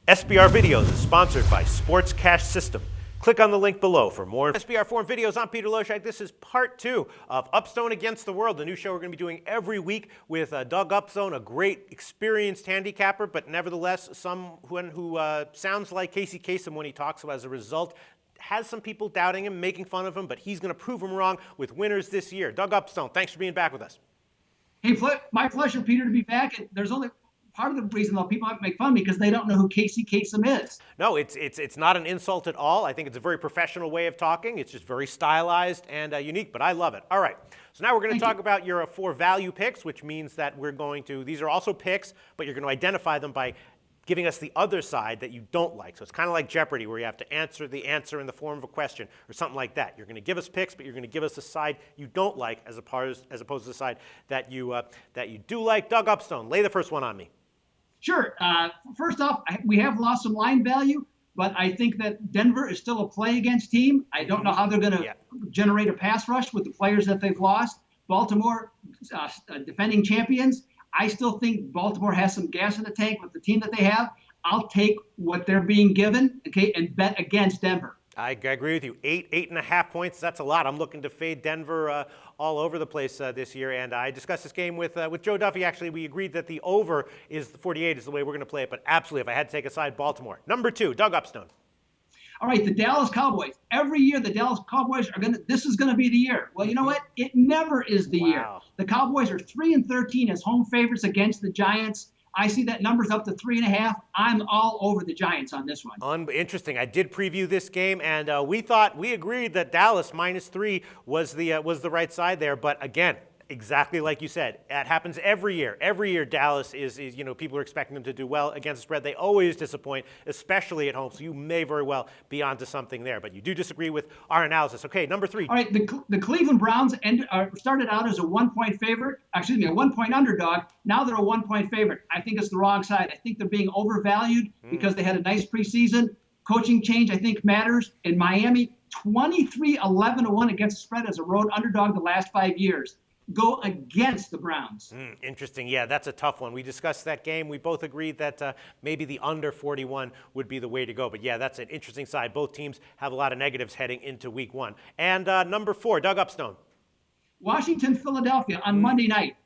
SBR Videos is sponsored by Sports Cash System. Click on the link below for more SBR Forum videos. I'm Peter Loshak. This is part 2 of Upstone Against the World, the new show we're going to be doing every week with Doug Upstone, a great, experienced handicapper, but nevertheless someone who sounds like Casey Kasem when he talks. So as a result, has some people doubting him, making fun of him, but he's going to prove them wrong with winners this year. Doug Upstone, thanks for being back with us. Hey, my pleasure, Peter, to be back. And there's only part of the reason though people might make fun of me because they don't know who Casey Kasem is. No, it's not an insult at all. I think it's a very professional way of talking. It's just very stylized and unique, but I love it. All right, so now we're going to talk about your 4 value picks, which means that we're going to, these are also picks, but you're going to identify them by giving us the other side that you don't like. So it's kind of like Jeopardy, where you have to answer the answer in the form of a question or something like that. You're going to give us picks, but you're going to give us a side you don't like as opposed to the side that you do like. Doug Upstone, lay the first one on me. Sure. First off, we have lost some line value, but I think that Denver is still a play against team. I don't know how they're going to generate a pass rush with the players that they've lost. Baltimore, defending champions. I still think Baltimore has some gas in the tank with the team that they have. I'll take what they're being given, okay, and bet against Denver. I agree with you. 8.5 points, that's a lot. I'm looking to fade Denver all over the place this year, and I discussed this game with Joe Duffy. Actually, we agreed that the over is 48 is the way we're going to play it, but absolutely, if I had to take a side, Baltimore. Number 2, Doug Upstone. All right, the Dallas Cowboys. Every year, the Dallas Cowboys this is going to be the year. Well, you know what? It never is the year. The Cowboys are 3-13 as home favorites against the Giants. I see that number's up to 3.5. I'm all over the Giants on this one. Interesting. I did preview this game, and we agreed that Dallas -3 was the right side there. But again, exactly like you said, that happens every year. Every year, Dallas is people are expecting them to do well against the spread. They always disappoint, especially at home. So you may very well be onto something there. But you do disagree with our analysis. Okay, number 3. All right, the Cleveland Browns started out as a 1-point favorite. Excuse me, a 1-point underdog. Now they're a 1-point favorite. I think it's the wrong side. I think they're being overvalued because they had a nice preseason. Coaching change, I think, matters. In Miami, 23-11-1 against the spread as a road underdog the last 5 years. Go against the Browns. Interesting. Yeah, that's a tough one. We discussed that game. We both agreed that maybe the under 41 would be the way to go. But yeah, that's an interesting side. Both teams have a lot of negatives heading into week 1. And number 4, Doug Upstone. Washington, Philadelphia on Monday night.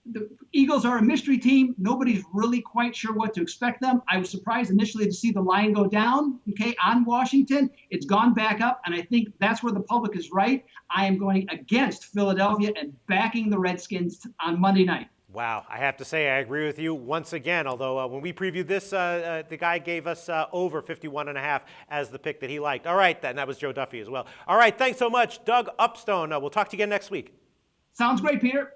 The Eagles are a mystery team. Nobody's really quite sure what to expect them. I was surprised initially to see the line go down, on Washington. It's gone back up, and I think that's where the public is right. I am going against Philadelphia and backing the Redskins on Monday night. Wow, I have to say I agree with you once again, although when we previewed this, the guy gave us over 51.5 as the pick that he liked. All right, and that was Joe Duffy as well. All right, thanks so much, Doug Upstone. We'll talk to you again next week. Sounds great, Peter.